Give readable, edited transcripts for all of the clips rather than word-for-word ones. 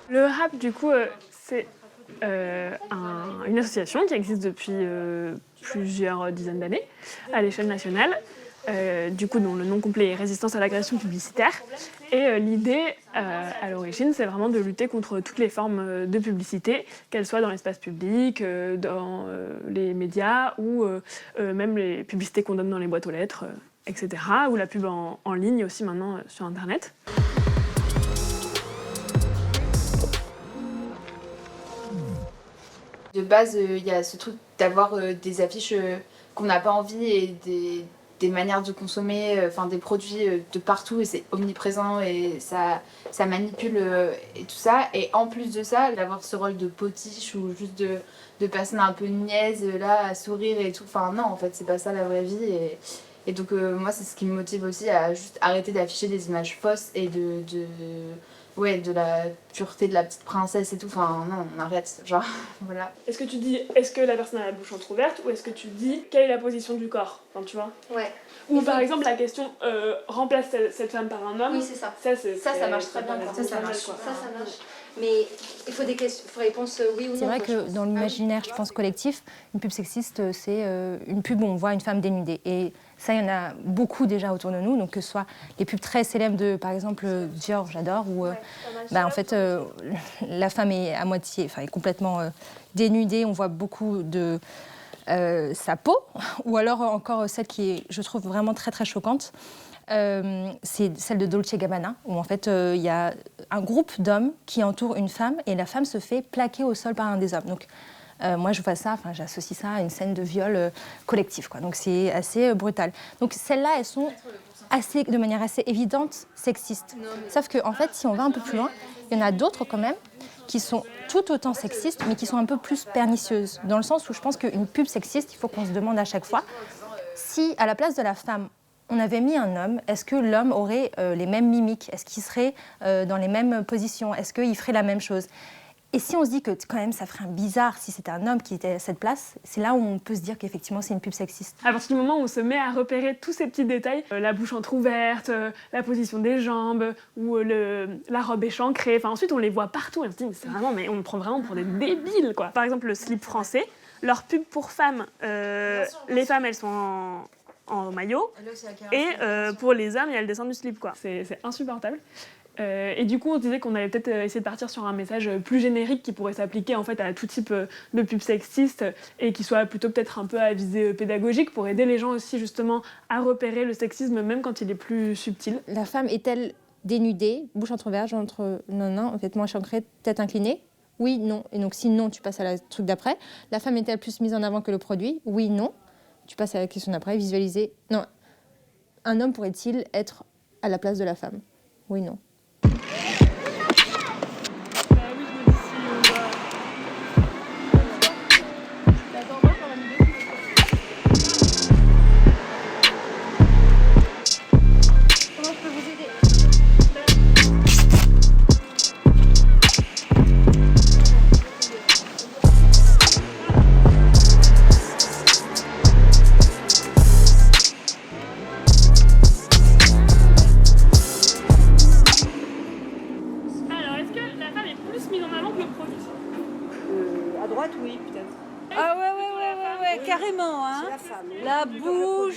Le RAP, du coup, c'est une association qui existe depuis plusieurs dizaines d'années à l'échelle nationale, du coup, dont le nom complet est Résistance à l'agression publicitaire. Et l'idée, à l'origine, c'est vraiment de lutter contre toutes les formes de publicité, qu'elles soient dans l'espace public, dans les médias ou même les publicités qu'on donne dans les boîtes aux lettres, etc. Ou la pub en ligne aussi maintenant sur Internet. De base, il y a ce truc d'avoir des affiches qu'on n'a pas envie et des manières de consommer, des produits de partout, et c'est omniprésent et ça manipule et tout ça. Et en plus de ça, d'avoir ce rôle de potiche ou juste de personne un peu niaise là à sourire et tout. Enfin non, en fait, c'est pas ça la vraie vie. Et donc moi, c'est ce qui me motive aussi à juste arrêter d'afficher des images fausses et de la pureté de la petite princesse et tout. Enfin non, on arrête, genre, voilà. Est-ce que tu dis, est-ce que la personne a la bouche entrouverte, ou est-ce que tu dis, quelle est la position du corps, enfin, tu vois? Ouais. Ou par exemple la question, remplace cette femme par un homme. Oui, c'est ça. Ça marche très bien. Ça marche. Ça marche. Mais il faut des questions, il faut réponse oui ou non. C'est vrai que dans l'imaginaire, je pense, collectif, une pub sexiste, c'est une pub où on voit une femme dénudée. Et ça, il y en a beaucoup déjà autour de nous. Donc que ce soit les pubs très célèbres de, par exemple, Dior, j'adore, où en fait, la femme est à moitié, est complètement dénudée. On voit beaucoup de sa peau, ou alors encore celle qui est, je trouve, vraiment très très choquante. C'est celle de Dolce & Gabbana, où en fait il y a un groupe d'hommes qui entourent une femme et la femme se fait plaquer au sol par un des hommes. Donc moi je vois ça, j'associe ça à une scène de viol collectif, quoi. Donc c'est assez brutal. Donc celles-là, elles sont de manière assez évidente sexistes. Sauf que en fait, si on va un peu plus loin, il y en a d'autres quand même qui sont tout autant sexistes, mais qui sont un peu plus pernicieuses. Dans le sens où je pense qu'une pub sexiste, il faut qu'on se demande à chaque fois si, à la place de la femme, on avait mis un homme, est-ce que l'homme aurait les mêmes mimiques? Est-ce qu'il serait dans les mêmes positions? Est-ce qu'il ferait la même chose? Et si on se dit que quand même ça ferait un bizarre si c'était un homme qui était à cette place, c'est là où on peut se dire qu'effectivement c'est une pub sexiste. À partir du moment où on se met à repérer tous ces petits détails, la bouche entrouverte, la position des jambes, ou la robe échancrée, ensuite on les voit partout et on se dit mais on me prend vraiment pour des débiles, quoi. Par exemple le slip français, leur pub pour femmes, les femmes elles sont en maillot, et pour les hommes, il y a le dessin du slip, quoi. C'est insupportable. Et du coup, on se disait qu'on allait peut-être essayer de partir sur un message plus générique qui pourrait s'appliquer en fait à tout type de pub sexiste et qui soit plutôt peut-être un peu à visée pédagogique pour aider les gens aussi justement à repérer le sexisme même quand il est plus subtil. La femme est-elle dénudée, bouche entrouverte, entre vêtements échancrés, tête inclinée? Oui, non. Et donc si non, tu passes à la truc d'après. La femme est-elle plus mise en avant que le produit? Oui, non. Tu passes à la question d'après, visualiser. Non. Un homme pourrait-il être à la place de la femme? Oui, non. À droite, oui, peut-être. Ah ouais, carrément, hein. C'est la femme. La bouche.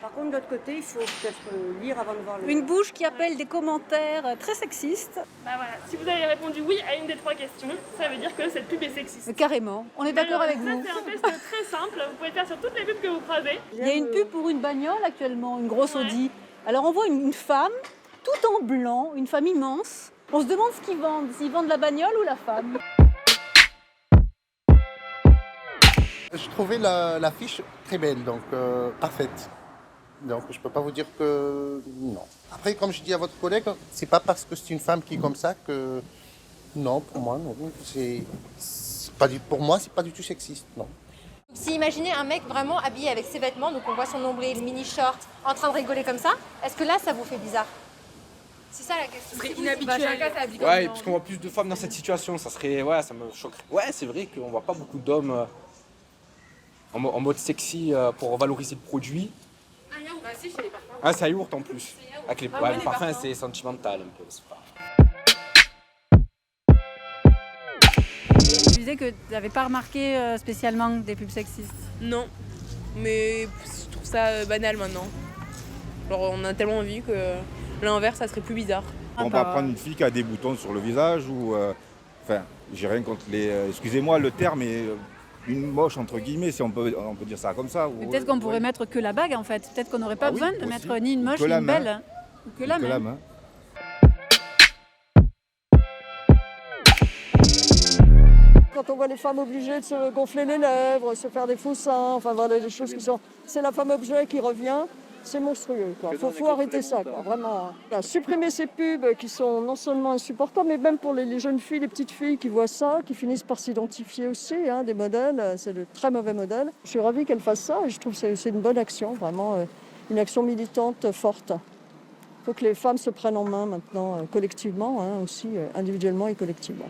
Par contre, de l'autre côté, il faut peut-être lire avant de voir le... Une bouche qui appelle des commentaires très sexistes. Voilà, si vous avez répondu oui à une des 3 questions, ça veut dire que cette pub est sexiste. Mais carrément, on est d'accord avec Ça, vous. c'est un test très simple, vous pouvez le faire sur toutes les pubs que vous croisez. Il y a une pub pour une bagnole actuellement, une grosse Audi. Alors on voit une femme, tout en blanc, une femme immense. On se demande ce qu'ils vendent, s'ils vendent la bagnole ou la femme. Je trouvais l'affiche très belle, donc parfaite. Donc je peux pas vous dire que non. Après, comme je dis à votre collègue, c'est pas parce que c'est une femme qui est comme ça que non, pour moi non. Pour moi, c'est pas du tout sexiste, non. Si imaginez un mec vraiment habillé avec ses vêtements, donc on voit son nombril, mini short, en train de rigoler comme ça, est-ce que là ça vous fait bizarre? C'est ça la question. Ce serait inhabituel. Ouais, parce qu'on voit plus de femmes dans cette situation, ça serait, ça me choquerait. Ouais, c'est vrai qu'on voit pas beaucoup d'hommes en mode sexy pour valoriser le produit. Un yaourt, si, chez les parfums. Ah, c'est un yaourt en plus. Avec les parfums, c'est sentimental un peu. disais que tu n'avais pas remarqué spécialement des pubs sexistes. Non, mais je trouve ça banal maintenant. Genre on a tellement envie que l'inverse, ça serait plus bizarre. On va prendre une fille qui a des boutons sur le visage ou... Enfin, j'ai rien contre les... excusez-moi, le terme est une moche, entre guillemets, si on peut dire ça comme ça. Mais peut-être qu'on pourrait mettre que la bague, en fait. Peut-être qu'on n'aurait pas besoin de mettre ni une moche ni une belle. Ou que la main. Quand on voit les femmes obligées de se gonfler les lèvres, se faire des faux seins, enfin voilà, des choses qui sont... C'est la femme objet qui revient, c'est monstrueux. Il faut arrêter ça, quoi, vraiment. Supprimer ces pubs qui sont non seulement insupportables, mais même pour les jeunes filles, les petites filles qui voient ça, qui finissent par s'identifier aussi, des modèles, c'est de très mauvais modèles. Je suis ravie qu'elle fasse ça et je trouve que c'est une bonne action, vraiment une action militante forte. Il faut que les femmes se prennent en main maintenant, collectivement, aussi, individuellement et collectivement.